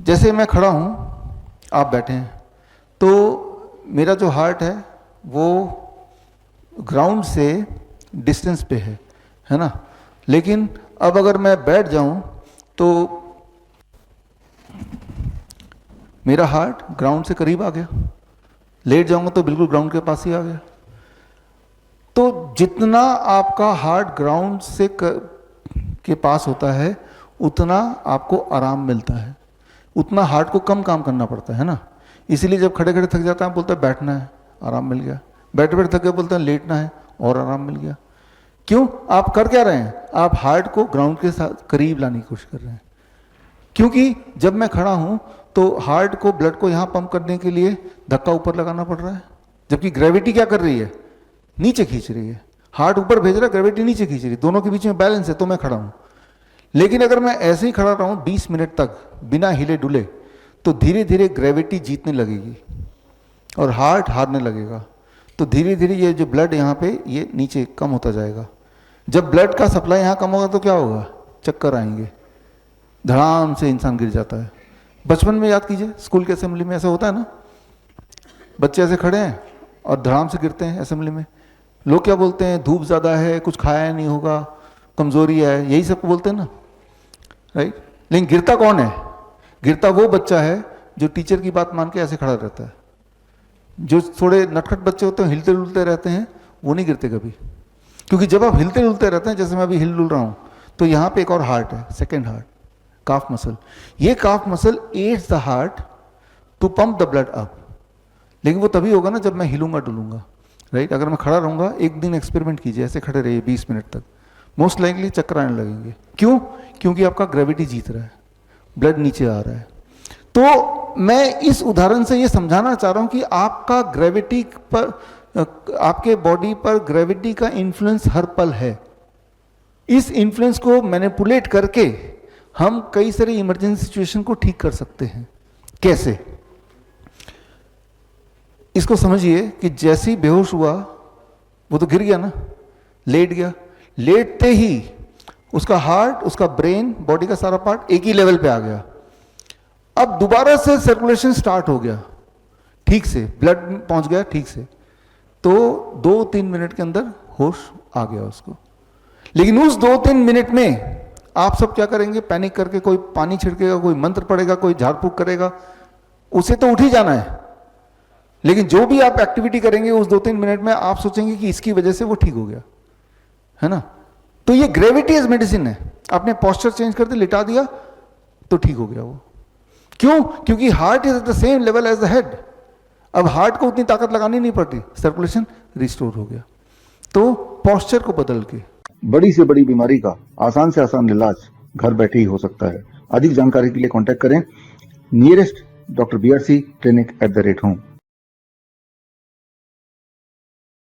जैसे मैं खड़ा हूँ, आप बैठे हैं, तो मेरा जो हार्ट है वो ग्राउंड से डिस्टेंस पे है ना। लेकिन अब अगर मैं बैठ जाऊं तो मेरा हार्ट ग्राउंड से करीब आ गया, लेट जाऊंगा तो बिल्कुल ग्राउंड के पास ही आ गया। तो जितना आपका हार्ट ग्राउंड से के पास होता है उतना आपको आराम मिलता है, उतना हार्ट को कम काम करना पड़ता है ना। इसीलिए जब खड़े खड़े थक जाता है बोलता है बैठना है, आराम मिल गया। बैठे बैठे थक गए बोलते हैं लेटना है और आराम मिल गया। क्यों? आप कर क्या रहे हैं? आप हार्ट को ग्राउंड के साथ करीब लाने की कोशिश कर रहे हैं। क्योंकि जब मैं खड़ा हूं तो हार्ट को, ब्लड को यहां पंप करने के लिए धक्का ऊपर लगाना पड़ रहा है, जबकि ग्रेविटी क्या कर रही है? नीचे खींच रही है। हार्ट ऊपर भेज रहा है, ग्रेविटी नीचे खींच रही है, दोनों के बीच में बैलेंस है, तो मैं खड़ा हूं। लेकिन अगर मैं ऐसे ही खड़ा रहूं 20 मिनट तक बिना हिले डुले तो धीरे धीरे ग्रेविटी जीतने लगेगी और हार्ट हारने लगेगा। तो धीरे धीरे ये जो ब्लड यहाँ पे ये नीचे कम होता जाएगा। जब ब्लड का सप्लाई यहाँ कम होगा तो क्या होगा? चक्कर आएंगे, धड़ाम से इंसान गिर जाता है। बचपन में याद कीजिए, स्कूल के असेंबली में ऐसा होता है ना, बच्चे ऐसे खड़े हैं और धड़ाम से गिरते हैं असेंबली में। लोग क्या बोलते हैं? धूप ज़्यादा है, कुछ खाया नहीं होगा, कमजोरी है, यही सब बोलते हैं ना, राइट। लेकिन गिरता कौन है? गिरता वो बच्चा है जो टीचर की बात मान के ऐसे खड़ा रहता है। जो थोड़े नटखट बच्चे होते हैं, हिलते डुलते रहते हैं, वो नहीं गिरते कभी। क्योंकि जब आप हिलते डुलते रहते हैं, जैसे मैं अभी हिल डुल रहा हूँ, तो यहाँ पे एक और हार्ट है, सेकेंड हार्ट, काफ मसल। ये calf muscle aids the heart to pump the blood up. लेकिन वो तभी होगा ना जब मैं हिलूंगा डुलूंगा, राइट। अगर मैं खड़ा रहूंगा, एक दिन एक्सपेरिमेंट कीजिए, ऐसे खड़े रहिए 20 मिनट तक, मोस्ट लाइकली चक्कर आने लगेंगे। क्यों? क्योंकि आपका ग्रेविटी जीत रहा है, ब्लड नीचे आ रहा है। तो मैं इस उदाहरण से ये समझाना चाह रहा हूं कि आपका ग्रेविटी पर, आपके बॉडी पर ग्रेविटी का इन्फ्लुएंस हर पल है। इस इन्फ्लुएंस को मैनिपुलेट करके हम कई सारी इमरजेंसी सिचुएशन को ठीक कर सकते हैं। कैसे? इसको समझिए कि जैसे ही बेहोश हुआ वो तो गिर गया ना, लेट गया। लेटते ही उसका हार्ट, उसका ब्रेन, बॉडी का सारा पार्ट एक ही लेवल पे आ गया। अब दोबारा से सर्कुलेशन स्टार्ट हो गया ठीक से, ब्लड पहुंच गया ठीक से, तो 2-3 मिनट के अंदर होश आ गया उसको। लेकिन उस 2-3 मिनट में आप सब क्या करेंगे? पैनिक करके कोई पानी छिड़केगा, कोई मंत्र पड़ेगा, कोई झाड़ फूक करेगा, उसे तो उठ ही जाना है। लेकिन जो भी आप एक्टिविटी करेंगे उस 2-3 मिनट में आप सोचेंगे कि इसकी वजह से वो ठीक हो गया, है ना। तो ये ग्रेविटी एज मेडिसिन है। आपने पोस्चर चेंज कर दिया, लिटा दिया, तो ठीक हो गया वो। क्यों? क्योंकि heart is at the same level as the head. अब हार्ट को उतनी ताकत लगानी नहीं पड़ती, सर्कुलेशन रिस्टोर हो गया। तो पोस्चर को बदल के बड़ी से बड़ी बीमारी का आसान से आसान इलाज घर बैठे ही हो सकता है। अधिक जानकारी के लिए कांटेक्ट करें नियरेस्ट डॉक्टर BRC clinic@home।